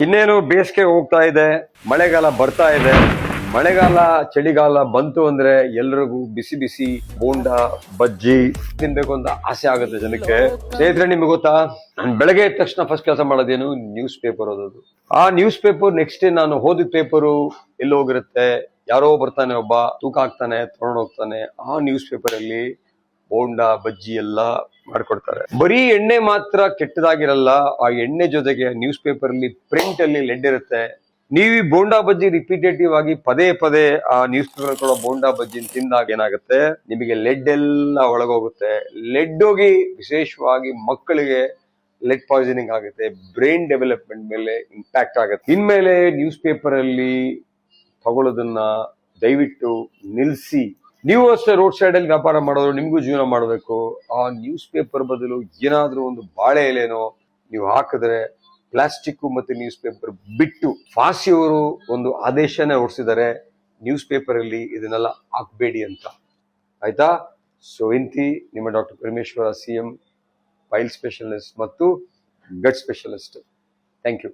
ಇನ್ನೇನು ಬೇಸಿಗೆ ಹೋಗ್ತಾ ಇದೆ, ಮಳೆಗಾಲ ಬರ್ತಾ ಇದೆ. ಮಳೆಗಾಲ ಚಳಿಗಾಲ ಬಂತು ಅಂದ್ರೆ ಎಲ್ರಿಗೂ ಬಿಸಿ ಬಿಸಿ ಬೋಂಡ ಬಜ್ಜಿ ತಿನ್ಬೇಕು ಅಂತ ಆಸೆ ಆಗುತ್ತೆ ಜನಕ್ಕೆ. ಸ್ನೇಹಿತರೆ, ನಿಮ್ಗೆ ಗೊತ್ತಾ, ನಾನು ಬೆಳಗ್ಗೆ ಎದ್ದ ತಕ್ಷಣ ಫಸ್ಟ್ ಕೆಲಸ ಮಾಡೋದೇನು, ನ್ಯೂಸ್ ಪೇಪರ್ ಓದೋದು. ಆ ನ್ಯೂಸ್ ಪೇಪರ್ ನೆಕ್ಸ್ಟ್ ಡೇ ನಾನು ಓದಿದ ಪೇಪರು ಎಲ್ಲಿ ಹೋಗಿರುತ್ತೆ, ಯಾರೋ ಬರ್ತಾನೆ ಒಬ್ಬ ತೂಕ ಹಾಕ್ತಾನೆ ತಗೊಂಡು ಹೋಗ್ತಾನೆ. ಆ ನ್ಯೂಸ್ ಪೇಪರ್ ಅಲ್ಲಿ ಬೋಂಡ ಬಜ್ಜಿ ಎಲ್ಲ ಮಾಡ್ಕೊಡ್ತಾರೆ. ಬರೀ ಎಣ್ಣೆ ಮಾತ್ರ ಕೆಟ್ಟದಾಗಿರಲ್ಲ, ಆ ಎಣ್ಣೆ ಜೊತೆಗೆ ನ್ಯೂಸ್ ಪೇಪರ್ ಅಲ್ಲಿ ಪ್ರಿಂಟ್ ಅಲ್ಲಿ ಲೆಡ್ ಇರುತ್ತೆ. ನೀವು ಈ ಬೋಂಡಾ ಬಜ್ಜಿ ರಿಪೀಟೇಟಿವ್ ಆಗಿ ಪದೇ ಪದೇ ಆ ನ್ಯೂಸ್ ಪೇಪರ್ ಕೊಡೋ ಬೋಂಡಾ ಬಜ್ಜಿ ತಿಂದಾಗ ಏನಾಗುತ್ತೆ, ನಿಮಗೆ ಲೆಡ್ ಎಲ್ಲ ಒಳಗೋಗುತ್ತೆ. ಲೆಡ್ ಹೋಗಿ ವಿಶೇಷವಾಗಿ ಮಕ್ಕಳಿಗೆ ಲೆಡ್ ಪಾಯ್ಸನಿಂಗ್ ಆಗುತ್ತೆ, ಬ್ರೈನ್ ಡೆವಲಪ್ಮೆಂಟ್ ಮೇಲೆ ಇಂಪ್ಯಾಕ್ಟ್ ಆಗುತ್ತೆ. ಇನ್ಮೇಲೆ ನ್ಯೂಸ್ ಪೇಪರ್ ಅಲ್ಲಿ ತಗೊಳ್ಳೋದನ್ನ ದಯವಿಟ್ಟು ನಿಲ್ಲಿಸಿ. ನೀವು ಅಷ್ಟೇ ರೋಡ್ ಸೈಡ್ ಅಲ್ಲಿ ವ್ಯಾಪಾರ ಮಾಡೋರು, ನಿಮ್ಗೂ ಜೀವನ ಮಾಡಬೇಕು. ಆ ನ್ಯೂಸ್ ಪೇಪರ್ ಬದಲು ಏನಾದ್ರೂ ಒಂದು ಬಾಳೆ ಎಲೆನೋ ನೀವು ಹಾಕಿದ್ರೆ, ಪ್ಲಾಸ್ಟಿಕ್ ಮತ್ತೆ ನ್ಯೂಸ್ ಪೇಪರ್ ಬಿಟ್ಟು, ಫಾಸಿ ಅವರು ಒಂದು ಆದೇಶನೇ ಹೊರಡಿಸಿದ್ದಾರೆ, ನ್ಯೂಸ್ ಪೇಪರ್ ಅಲ್ಲಿ ಇದನ್ನೆಲ್ಲ ಹಾಕ್ಬೇಡಿ ಅಂತ. ಆಯ್ತಾ? ಸೊ ಇಂತಿ ನಿಮ್ಮ ಡಾಕ್ಟರ್ ಪರಮೇಶ್ವರ, CM, ಪೈಲ್ ಸ್ಪೆಷಲಿಸ್ಟ್ ಮತ್ತು ಗಟ್ ಸ್ಪೆಷಲಿಸ್ಟ್. Thank you.